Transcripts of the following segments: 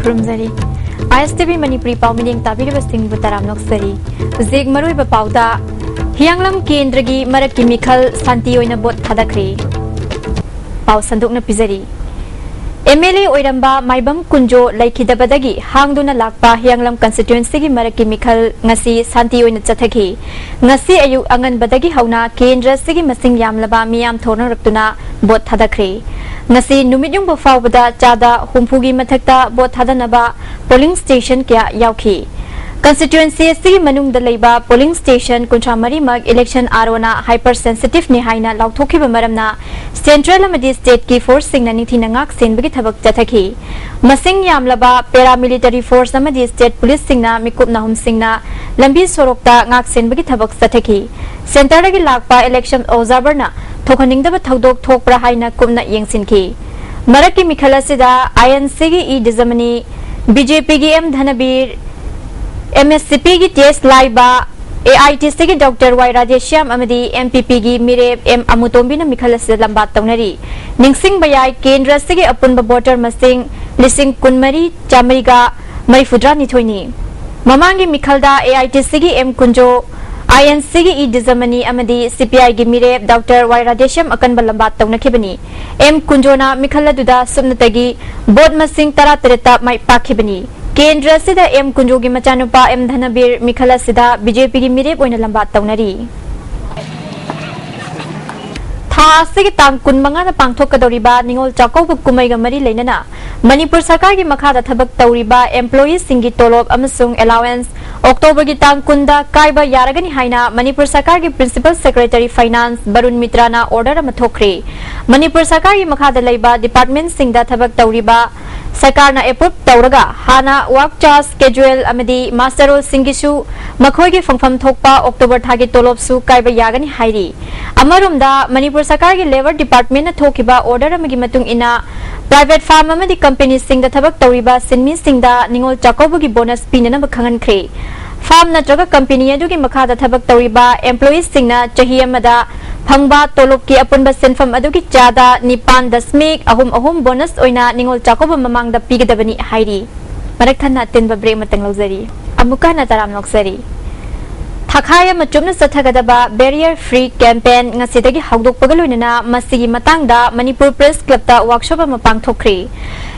खुरुमजरी ISTV Manipuri Paumining Tabiri Singh Butaram Noksari Zig Marui Bapauda Hianglam Kendragi Maraki Mikhal Santi Oina Bot Thadakri Pau Sandukna Pizari MLA Oiramba Maibam Kunjo Laikidabadagi Hangduna Lakpa Hianglam Constituency Maraki Mikhal Ngasi Santi Oina Chathaki Ngasi Ayu Angan Badagi Hauna Kendra Sigi Masing Yamlaba Miam Thorna Raptuna Bot Thadakri Ngasi Numidyung Bafawada Chada Humpugi Mathakta Bot Thadanaba Polling Station Kya Yauki Constituency Sigi Manung Dalaiba Polling Station Kuntramari Mag Election Arona Hypersensitive Nihaina Lauthoki Bamaramna Central Amadi State Ki Force Singna Ningak Senbagi Thabak Jathaki Masing Yamlaba Paramilitary Force Amadi State Police Singna Mikup Nahum Singna Lambi Sorokta Ngak Senbagi Thabak Jathaki Center Dagi Lakpa Election Observerna Thokaningdaba Thodok Thokpra Haina Kumna Yengsinki Maraki Mikhala Sida INC E Dizamani BJP gi M Dhanabir MSCP gi test laiba AITC gi Dr. Y Radeshyam amadi MPP gi Mireb M Amutombi na Mikhala Sida lambat tawnari Ningsing Bayai Kendra Sigi Apunba Voter Masing Lising Kunmari Chamriga Marifudra Nithoini Mamangi Mikhalda AITC gi M Kunjo INC gi E Dizamani amadi CPI gi Mireb Dr. Y Radeshyam akan balambat tawnakibani M Kunjona Mikhala duda sumnatagi Bod Masing Taratareta Mai Pakibani Kendra Sida M Kunjogi Machanupa M Dhanabir Mikhala Sida BJP gi Mireb oina lambat tawnari Tha Sigi Tang Kunmanga na pangthokadoriba Ningol Chakauba Kumaiga Mari Leinana Manipur Sarkar gi makhada thabak tawriba employees singi tolop amasung allowance October gi tang kunda kaiba yaragani haina Manipur Sarkar gi Principal Secretary Finance Barun Mitra na order ama thokre Manipur Sarkar gi makhada leiba department singda thabak tawriba Sarkar na approve tawraga hana work charge schedule amadi master role singisu makhoi gi phangpham thokpa October thagi tolop su kaiba yagani hairi amarumda Manipur Sarkar gi labor department na thokiba order amagi matung ina private farm amadi company singda thabak tawriba sinmi singda ningol chakobu gi bonus pinana bakhangan khre farm natraga company adugi makhada thabak tawriba employees singna chahi amada phangba tolop ki apunba senfam adugi chada nipan dasmik ahum bonus oina ningol chakobu mamangda pigadabani hairi marak thanna tenba break matang lawzari amuka na taram loksari Thakaya Machumna Sathagadaba Barrier Free Campaign Ngasidagi Hawdok Pagaloinana Masigi Matangda Manipur Press Club ta workshop ama pangthokri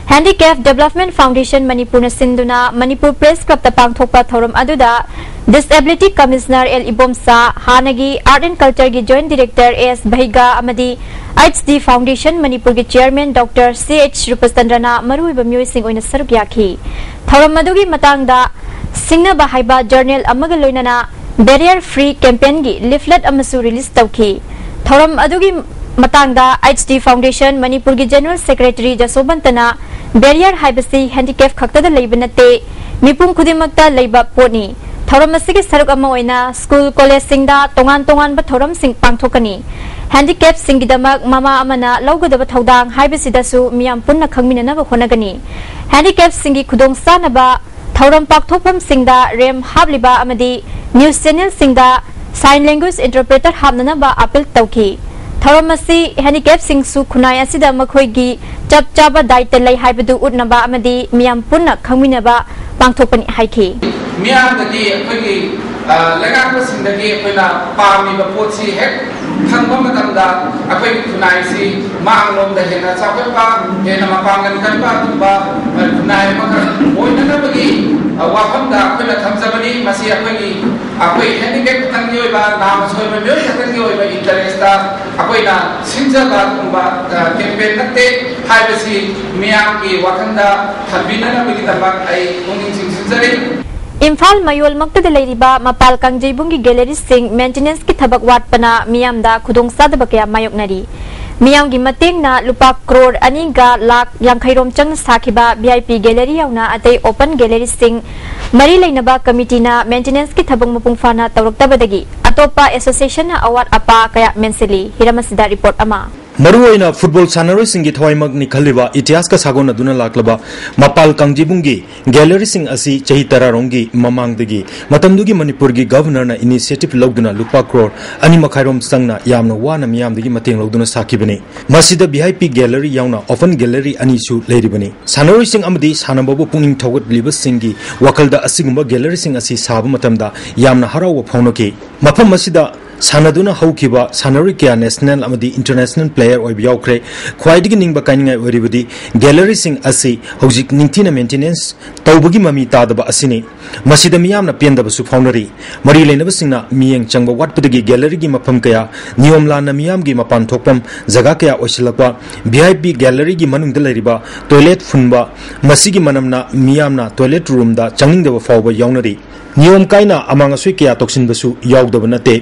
Handicap Development Foundation Manipur na Sinduna Manipur Press Club ta pangthokpa thorum aduda Disability Commissioner L Ibomsa Hanagi Art and Culture gi Joint Director AS Bhahiga amadi ISTV Foundation Manipur gi Chairman Dr. CH Rupastandrana Maruiba Myoy Singh oina saruk yakhi thorum adugi matangda Singna Bahaiba Journal amaga loinana Barrier Free Campaign gi leaflet amasu release tawki thoram adugi matangda ISTV Foundation Manipur gi General Secretary Jasobantana barrier haibasi handicap khakta da leibanate mipum khudimakta leiba poni thoram asigi saruk ama oina school college singda tongan ba thoram sing pangthokani handicap singidamak mama amana lawgadaba thodang haibasida su miyam punna khangminana ba honagani handicap singi khudong sanaba thoram pakthokpam singda rem habliba amadi News channel singda sign language interpreter hamnana ba appeal tawki thoramasi handicap sing su khunai asida makhoi gi chap chaba daita lai haibadu utnaba amadi miyam punna khangminaba pangthokpani haiki miyam dagi akhoi gi laga ko singdagi akhoi pami ba potsi hek khangba matamda akhoi khunai si manglom da hena chappa hena mapangan kan ba tumba khunai ma oina na bagi wafamda akhoi thamjabani masi akhoi handicap tangni oiba nam soiba myo tangni oiba interest ta akhoi na sinjaba tumba campaign natte haibasi miyam ki wakhanda thabina na bagi tabak ai onging sinjari Imphal Mayol Makta Leiriba Mapal Kangjibungi Gallery Sing Maintenance ki thabak watpana miyamda khudong sadaba kaya mayoknari Miyam gi mateng na lupa crore aninga lak yangkhairom chang sakhiba VIP gallery yauna atei open gallery sing mari leinaba committee na maintenance ki thabang mapung fana tawraktabadagi atopa association na award apa kaya menseli hiramasida report ama मरुओइना football सानरोई सिंगी थवाइमक निखलिबा इतिहास का सागोन दुना लाक्लबा मपाल कांगजिबुंगी gallery सिंग असि चही तरारोंगी ममांगदगी मतमदुगी मणिपुर की गवर्नर ना इनिशिएटिव लौदुना लुपा करोड़ अनि मखाइरोम संगना यामना वाना मियामदगी मतेंग लौदुना साखिबने मसिदा वीआईपी गैलरी यावना ओपन गैलरी अनि सु लेरिबने सानरोई सिंग अमदी सानबबु पुनिंग थौगतलिबा सिंगी वखलदा असिगुंबा गैलरी सिंग असि साब मतमदा यामना हराव फौनके मफम मसिदा सानदुना हौखिबा सानरोई क्या नेशनल अमदी इंटरनेशनल प्लेयर ओइब यावख्रे ख्वाइदगी निंगबा काइनिंगाय ओरिबदी गैलरी सिंग असि हौजिक निंगथिना मेंटेनेंस तौबगी ममी तादबा असिने मसिदा मियामना पेंदबसु फाउनरी मरी लेनबसिंगना मियेंग चंगबा वाटपदगी गैलरी की मफम कया नियम लाना मियामगी मपान थोकपम जगा कया ओसिलकवा वीआईपी गैलरी की मनुंगदा लेरिबा टॉयलेट फुनबा मसिगी मनमना मियामना टॉयलेट रूम दा चंगिंगदबा फावबा यावनरी नियम कायना अमांगसुई क्या तोक्सिनबसु यावदब नते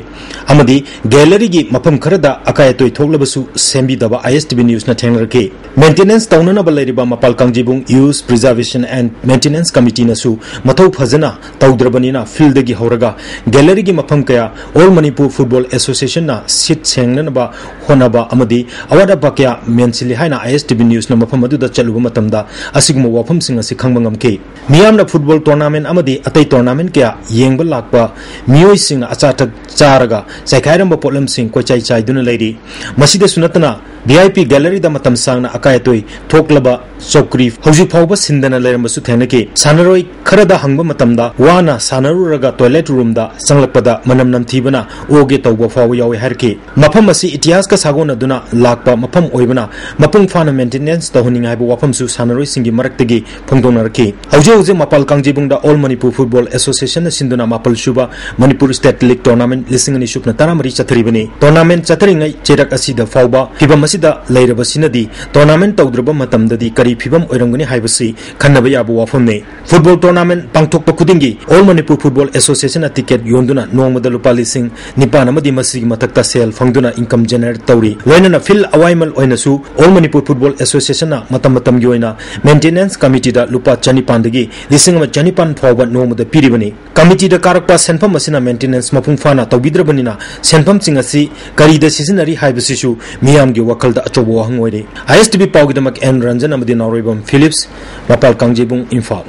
अमदी गैलरी की मफम खरदा अकायतोय थोकलबसु सेंबिदबा ISTV न्यूज न थेंगरके maintenance तौननबा लेरिबा मपाल कांगजिबुंग use preservation and maintenance committee नसु मथौ फजना तौद्रबनिना field की हौरगा गैलरी की मफम कया ऑल मणिपुर फुटबॉल एसोसिएशन ना सीट सेंगनबा होनबा अमदी अवादा बक्या मेंसिलि हाइना ISTV न्यूज न मफम अदुदा चलुबा मतमदा असिगुम वाफम सिंग असि खंगबंगमके मियामना फुटबॉल टूर्नामेंट अमदी अतै टूर्नामेंट क्या येंग लाक्पा मियोई सिंग अचाटक चारगा सैखायरम पोलम सिंग कोचाई चाइदुना लेरी मसिदे सुनतना वीआईपी गैलरी दा मतम सांगना अकायतोय थोकलबा चौकरी हौजी फावबा सिंदना लेरमसु थेनके सानरोई खरदा हंगबा मतमदा वाना सानरुरगा टॉयलेट रूम दा संगलपदा मनम नमथीबना ओगे तौबा फाव यावे हरके मफम असि इतिहास का सागोन दुना लाक्पा मफम ओइबना मपुंग फाना मेंटेनेंस तहुनिंग हाइबो वाफमसु सानरोई सिंगी मरक्तगी फंगदोनरके हौजे हौजे मपाल कांगजिबुंगदा ऑल मणिपुर फुटबॉल एसोसिएशन सिंदुना मापल शुबा मणिपुर स्टेट लीग टूर्नामेंट लिसिंग अनि सुपना तारामरी चथरिबने टूर्नामेंट चथरिंगै चेरक असिदा फावबा फिबम असिदा लेरबसिनदी टूर्नामेंट तौद्रबा मतमददी करी फिबम ओइरंगनि हाइबसि खन्नबा याबो वाफमने फुटबॉल टूर्नामेंट पांगथोकपा खुदिंगी all Manipur football association ticket योंदुना नोंगमदा लुपा लिसिंग निपान अमदी मसिगी मथक्ता सेल फंगदुना इनकम जनरेट तौरी लोइनना फिल अवाइमल ओइनसु ऑल मणिपुर फुटबॉल एसोसिएशन मतम मतम योइना मेंटेनेंस कमिटी दा लुपा चनिपांदगी लिसिंग चनिपान फावबा नोंगमदा पिरिबनि कमिटी दा कारकपा सेनफम मसिना मेंटेनेंस मपुंग फाना तौबिद्रबनिना सेनफम सिंग असि करीदा सिजनरी हाइबसिसु मियामगी वखलदा अचोबो वहंग ओइरे ISTV पावगिदमक एन रंजन अमदी Naorembam Philips Mapal Kangjeibung Imphal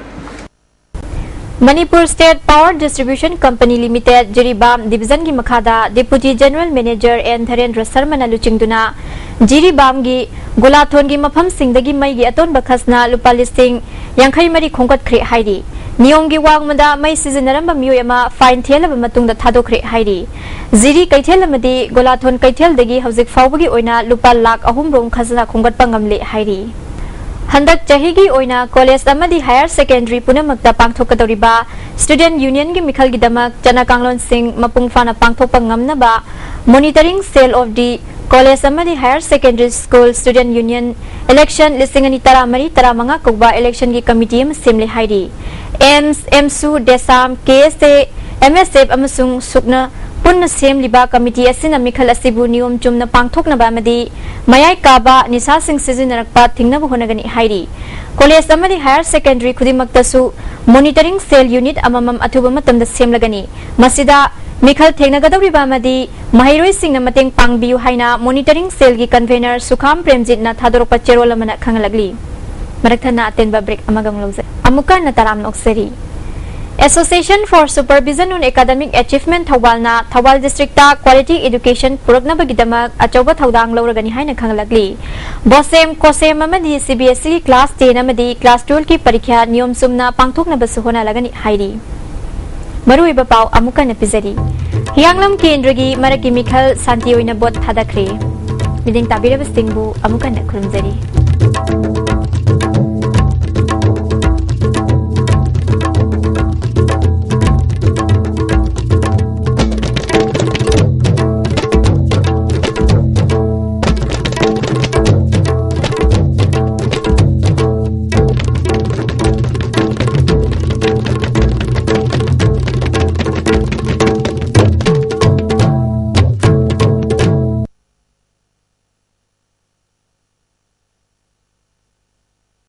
Manipur state power distribution company limited Jiribam division की मखादा deputy general manager N Dharendra Sharma लुचिंगदुना जिरीबाम की गोलाथोन की मफम सिंगदगी मई की अतोन बखसना लुपा लिसिंग यांखै मरी खोंगतख्रे हाइरी नियम की वांगमदा मई सिजनरम मियोयमा फाइन थेलब मतुंगदा थादोख्रे हाइरी जिरी कैथेलमदी गोलाथोन कैथेलदगी हौजिक फावबगी ओइना लुपा लाख 3 रोम खजना खोंगतपा ngamle हाइरी हंदक चहीगी ओइना कॉलेज अमदी हायर सेकेंडरी पुनमक्ता पांगथोकदौरिबा स्टूडेंट यूनियन की मिखलगिदमक चना कांगलोन सिंह मपुंग फाना पांगथोकपा ngamnaba monitoring cell of the college अमदी higher secondary school student union election लिसिंग अनि तरामरी तरामंगा कौबा इलेक्शन की कमिटी में सेमले हाइरी AIMS AMSU DESAM KSA MSF अमसुंग सुकना पुन्न सेमलिबा कमिटी असिना मिखल असिबु नियम चुमना पांगथोकनबा अमदी मयाय काबा निसा सिंह सिजनरकपा थिंगनबु होनगनि हाइरी कॉलेज अमदी हायर सेकेंडरी खुदिमक्तसु मॉनिटरिंग सेल यूनिट अममम अथुबा मतमदा सेमलगनि मसिदा मिखल थेंगनगदौरिबा अमदी महिरोई सिंह मतेंग पांगबियु हाइना मॉनिटरिंग सेल की कन्वेनर सुखाम प्रेमजितना थादोरकपा चेरोल अमना खंगलगली मरकथना अतेनबा ब्रेक अमगम लौजे अमुका नताराम नोक्सेरी association for supervision on academic achievement थौबालना थौबाल डिस्ट्रिक्ट क्वालिटी एजुकेशन पुरकनबगिदमक अचौबा थौदांग लौरगनि हाइना खंगलगली बोसेम कोसेम अमदी CBSE की क्लास 10 अमदी क्लास 12 की परीक्षा नियम सुमना पांगथोकनबसु होनालगनि हाइरी मरुइबा पाव अमुका नपिजरी हियांगलम केंद्र की मरकी मिखल शांति ओइना बोट थादखरे मिदिंग ताबिरबसिंगबु अमुका नखुरुमजरी